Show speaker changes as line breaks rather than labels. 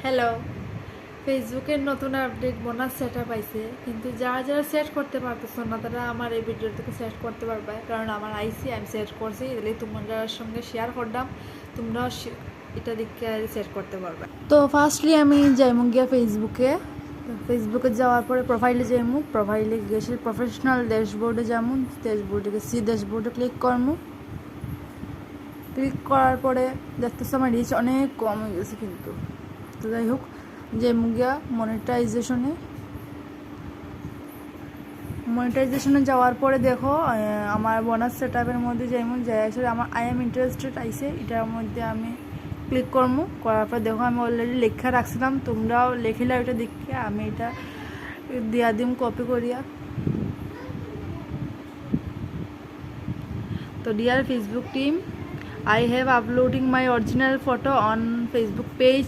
Hello, ফেসবুকের নতুন update bonus set up আইছে, কিন্তু যারা যারা সেট করতে পারতেছো না তারা আমার এই ভিডিও থেকে সেট করতে পারবে, কারণ আমার আইসি আমি সেট করছি, এগুলি তোমাদের সঙ্গে শেয়ার করলাম। তোমরাও এটা দেখে সেট করতে পারবে। তো ফার্স্টলি আমি যাইমু গিয়া ফেসবুকে যাওয়ার পরে প্রোফাইলে যাইমু, প্রোফাইলে গেছে প্রফেশনাল ড্যাশবোর্ডে যাবো, ড্যাশবোর্ডে গেছি, ড্যাশবোর্ডে ক্লিক করবো। ক্লিক করার পরে দেখতেছি আমার রিচ অনেক কম হয়ে গেছে, কিন্তু তো যাই হোক যে মুগিয়া মনিটাইজেশনে যাওয়ার পরে দেখো আমার বোনাস সেট আপের মধ্যে যেমন যাই আসলে আমার আই এম ইন্টারেস্টেড আইসে, এটার মধ্যে আমি ক্লিক করবো। করার পর দেখো আমি অলরেডি লেখা রাখছিলাম, তোমরাও লেখিলা ওইটা দেখে আমি এটা দিয়া দিম কপি করিয়া। তো dear Facebook team, I have uploading my original photo on Facebook page.